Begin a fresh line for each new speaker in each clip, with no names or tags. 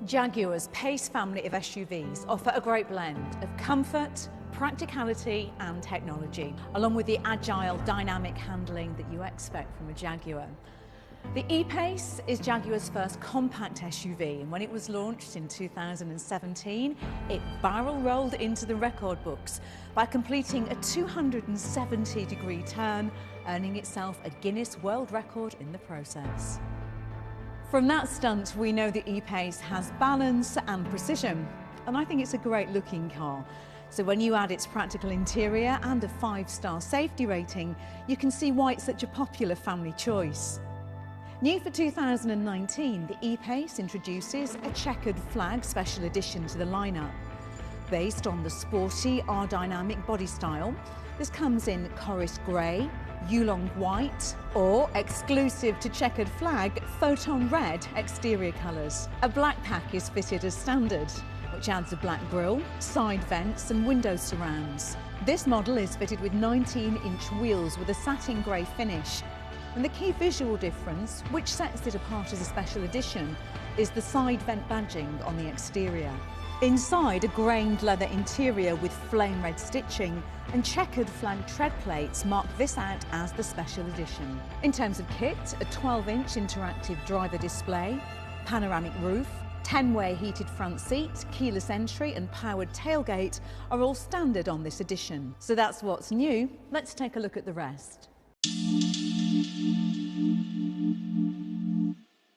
Jaguar's PACE family of SUVs offer a great blend of comfort, practicality and technology, along with the agile, dynamic handling that you expect from a Jaguar. The E-PACE is Jaguar's first compact SUV, and when it was launched in 2017, it barrel rolled into the record books by completing a 270-degree turn, earning itself a Guinness World Record in the process. From that stunt, we know the E-PACE has balance and precision, and I think it's a great looking car. So when you add its practical interior and a 5-star safety rating, you can see why it's such a popular family choice. New for 2019, the E-PACE introduces a Checkered Flag special edition to the lineup. Based on the sporty R-dynamic body style, this comes in Chorus Grey, Yulong White, or exclusive to Checkered Flag, Photon Red exterior colours. A black pack is fitted as standard, which adds a black grille, side vents and window surrounds. This model is fitted with 19-inch wheels with a satin grey finish. And the key visual difference, which sets it apart as a special edition, is the side vent badging on the exterior. Inside, a grained leather interior with flame red stitching and Checkered Flag tread plates mark this out as the special edition. In terms of kit, a 12-inch interactive driver display, panoramic roof, 10-way heated front seat, keyless entry and powered tailgate are all standard on this edition. So that's what's new. Let's take a look at the rest.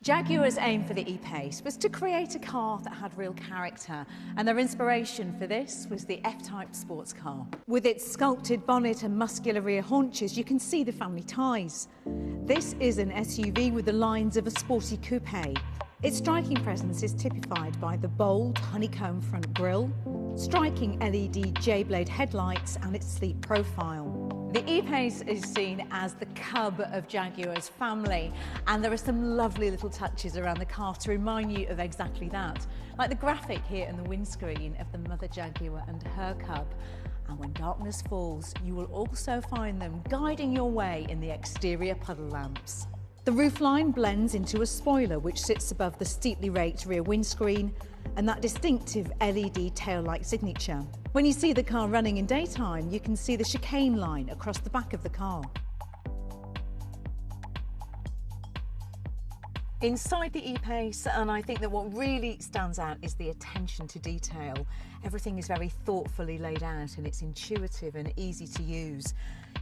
Jaguar's aim for the E-PACE was to create a car that had real character, and their inspiration for this was the F-Type sports car. With its sculpted bonnet and muscular rear haunches, you can see the family ties. This is an SUV with the lines of a sporty coupe. Its striking presence is typified by the bold honeycomb front grille, striking LED J-blade headlights and its sleek profile. The E-PACE is seen as the cub of Jaguar's family, and there are some lovely little touches around the car to remind you of exactly that, like the graphic here in the windscreen of the mother Jaguar and her cub. And when darkness falls, you will also find them guiding your way in the exterior puddle lamps. The roofline blends into a spoiler which sits above the steeply raked rear windscreen and that distinctive LED tail-light signature. When you see the car running in daytime, you can see the chicane line across the back of the car. Inside the E-PACE, and I think that what really stands out is the attention to detail. Everything is very thoughtfully laid out and it's intuitive and easy to use.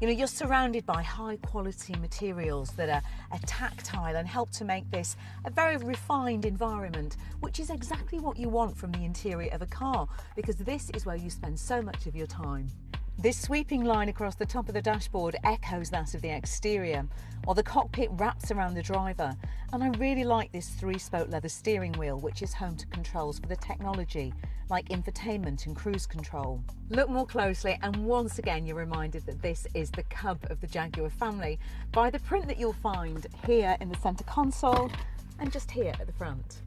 You know, you're surrounded by high quality materials that are tactile and help to make this a very refined environment, which is exactly what you want from the interior of a car, because this is where you spend so much of your time. This sweeping line across the top of the dashboard echoes that of the exterior, while the cockpit wraps around the driver. And I really like this 3-spoke leather steering wheel, which is home to controls for the technology, like infotainment and cruise control. Look more closely, and once again you're reminded that this is the cub of the Jaguar family by the print that you'll find here in the centre console and just here at the front.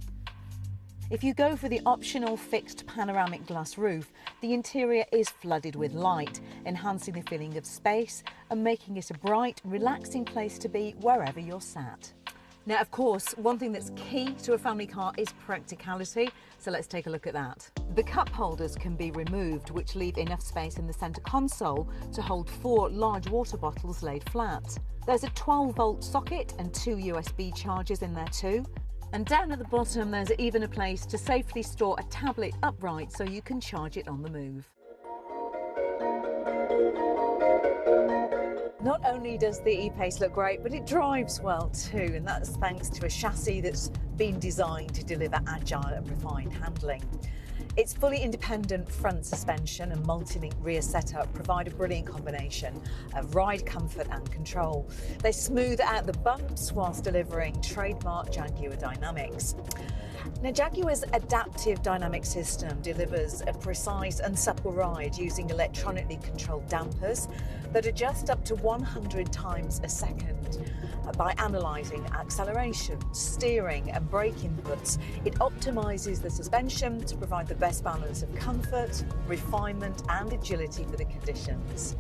If you go for the optional fixed panoramic glass roof, the interior is flooded with light, enhancing the feeling of space and making it a bright, relaxing place to be wherever you're sat. Now, of course, one thing that's key to a family car is practicality, so let's take a look at that. The cup holders can be removed, which leave enough space in the centre console to hold 4 large water bottles laid flat. There's a 12-volt socket and 2 USB chargers in there too. And down at the bottom, there's even a place to safely store a tablet upright so you can charge it on the move. Not only does the E-PACE look great, but it drives well too, and that's thanks to a chassis that's been designed to deliver agile and refined handling. Its fully independent front suspension and multi-link rear setup provide a brilliant combination of ride comfort and control. They smooth out the bumps whilst delivering trademark Jaguar dynamics. Now, Jaguar's adaptive dynamic system delivers a precise and supple ride using electronically controlled dampers that adjust up to 100 times a second. By analysing acceleration, steering and brake inputs, it optimises the suspension to provide the best balance of comfort, refinement and agility for the conditions.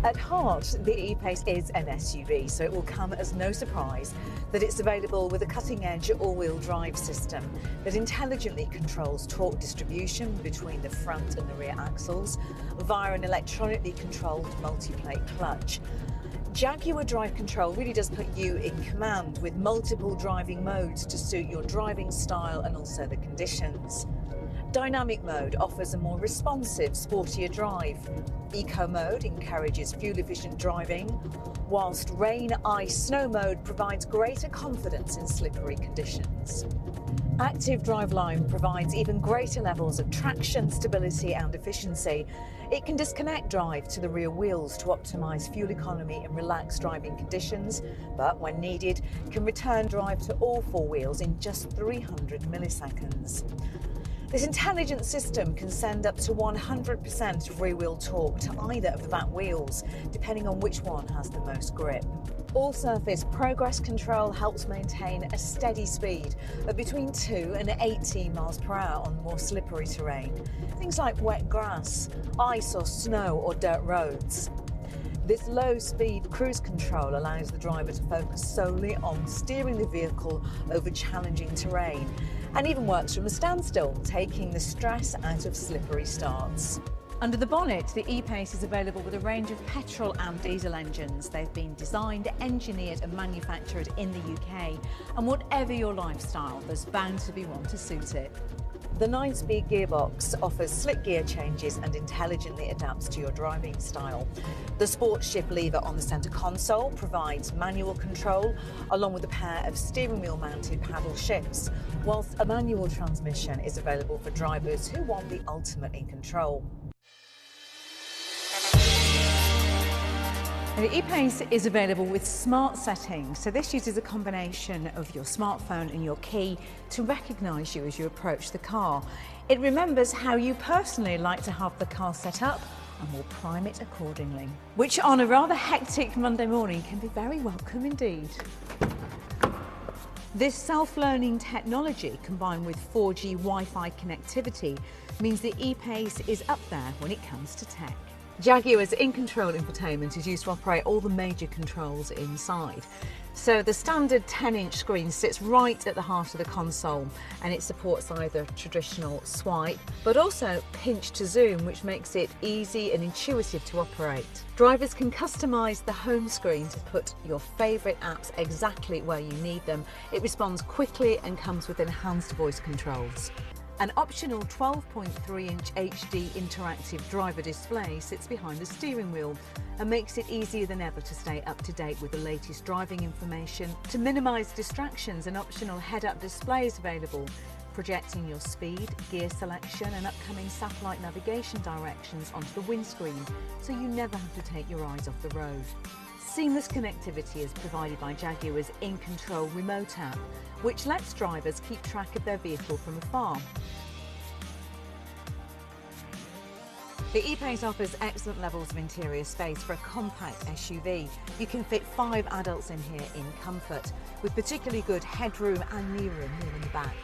At heart, the E-PACE is an SUV, so it will come as no surprise that it's available with a cutting-edge all-wheel drive system that intelligently controls torque distribution between the front and the rear axles via an electronically controlled multi-plate clutch. Jaguar Drive Control really does put you in command with multiple driving modes to suit your driving style and also the conditions. Dynamic mode offers a more responsive, sportier drive. Eco mode encourages fuel-efficient driving, whilst rain, ice, snow mode provides greater confidence in slippery conditions. Active Driveline provides even greater levels of traction, stability and efficiency. It can disconnect drive to the rear wheels to optimise fuel economy and relaxed driving conditions, but when needed, can return drive to all four wheels in just 300 milliseconds. This intelligent system can send up to 100% of rear-wheel torque to either of the back wheels, depending on which one has the most grip. All-surface progress control helps maintain a steady speed of between 2 and 18 miles per hour on more slippery terrain, things like wet grass, ice or snow or dirt roads. This low-speed cruise control allows the driver to focus solely on steering the vehicle over challenging terrain, and even works from a standstill, taking the stress out of slippery starts. Under the bonnet, the E-PACE is available with a range of petrol and diesel engines. They've been designed, engineered and manufactured in the UK, and whatever your lifestyle, there's bound to be one to suit it. The 9-speed gearbox offers slick gear changes and intelligently adapts to your driving style. The sports shift lever on the centre console provides manual control, along with a pair of steering wheel mounted paddle shifts, whilst a manual transmission is available for drivers who want the ultimate in control. The E-PACE is available with smart settings, so this uses a combination of your smartphone and your key to recognise you as you approach the car. It remembers how you personally like to have the car set up and will prime it accordingly, which on a rather hectic Monday morning can be very welcome indeed. This self-learning technology combined with 4G Wi-Fi connectivity means the E-PACE is up there when it comes to tech. Jaguar's in-control infotainment is used to operate all the major controls inside. So the standard 10-inch screen sits right at the heart of the console, and it supports either traditional swipe but also pinch to zoom, which makes it easy and intuitive to operate. Drivers can customise the home screen to put your favourite apps exactly where you need them. It responds quickly and comes with enhanced voice controls. An optional 12.3-inch HD interactive driver display sits behind the steering wheel and makes it easier than ever to stay up to date with the latest driving information. To minimise distractions, an optional head-up display is available, projecting your speed, gear selection and upcoming satellite navigation directions onto the windscreen, so you never have to take your eyes off the road. Seamless connectivity is provided by Jaguar's in-control remote app, which lets drivers keep track of their vehicle from afar. The E-PACE offers excellent levels of interior space for a compact SUV. You can fit 5 adults in here in comfort, with particularly good headroom and knee-room here in the back.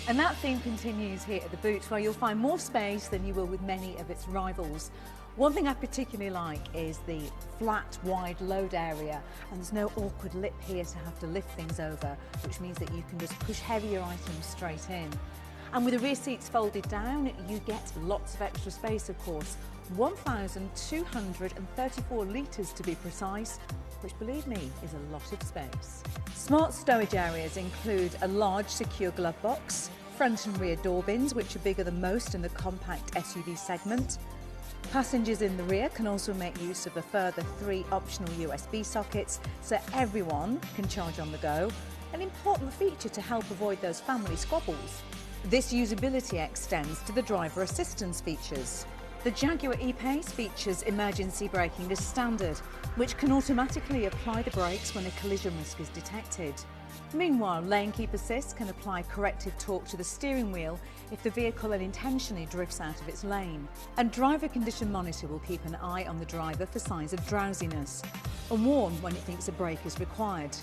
And that theme continues here at the boot, where you'll find more space than you will with many of its rivals. One thing I particularly like is the flat, wide load area, and there's no awkward lip here to have to lift things over, which means that you can just push heavier items straight in. And with the rear seats folded down, you get lots of extra space, of course. 1,234 litres to be precise, which, believe me, is a lot of space. Smart stowage areas include a large secure glove box, front and rear door bins, which are bigger than most in the compact SUV segment. Passengers in the rear can also make use of a further 3 optional USB sockets, so everyone can charge on the go, an important feature to help avoid those family squabbles. This usability extends to the driver assistance features. The Jaguar E-PACE features emergency braking as standard, which can automatically apply the brakes when a collision risk is detected. Meanwhile, Lane Keep Assist can apply corrective torque to the steering wheel if the vehicle unintentionally drifts out of its lane. And Driver Condition Monitor will keep an eye on the driver for signs of drowsiness and warn when it thinks a brake is required.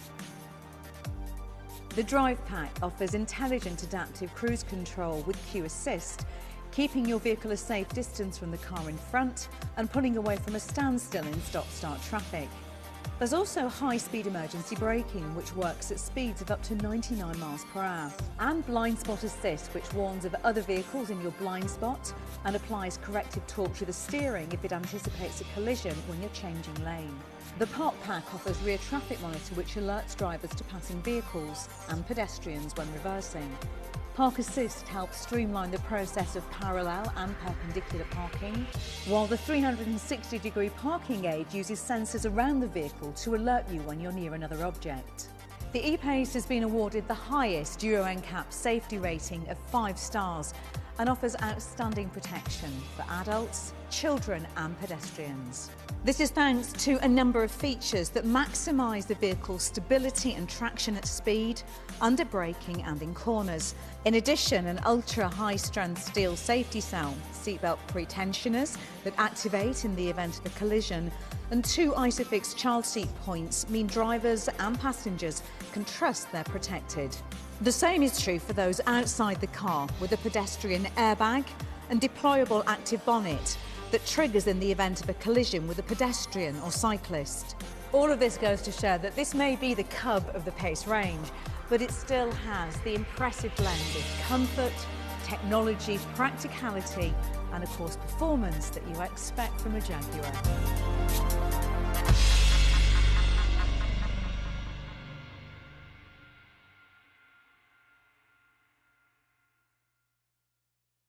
The Drive Pack offers intelligent adaptive cruise control with Q Assist. keeping your vehicle a safe distance from the car in front and pulling away from a standstill in stop-start traffic. There's also high-speed emergency braking, which works at speeds of up to 99 miles per hour, and blind spot assist, which warns of other vehicles in your blind spot and applies corrective torque to the steering if it anticipates a collision when you're changing lane. The Park Pack offers rear traffic monitor, which alerts drivers to passing vehicles and pedestrians when reversing. Park Assist helps streamline the process of parallel and perpendicular parking, while the 360-degree parking aid uses sensors around the vehicle to alert you when you're near another object. The E-PACE has been awarded the highest Euro NCAP safety rating of 5 stars and offers outstanding protection for adults, children and pedestrians. This is thanks to a number of features that maximise the vehicle's stability and traction at speed, under braking and in corners. In addition, an ultra-high-strength steel safety cell, seatbelt pre-tensioners that activate in the event of a collision, and 2 ISOFIX child seat points mean drivers and passengers can trust they're protected. The same is true for those outside the car, with a pedestrian airbag and deployable active bonnet that triggers in the event of a collision with a pedestrian or cyclist. All of this goes to show that this may be the cub of the PACE range, but it still has the impressive blend of comfort, technology, practicality and of course performance that you expect from a Jaguar.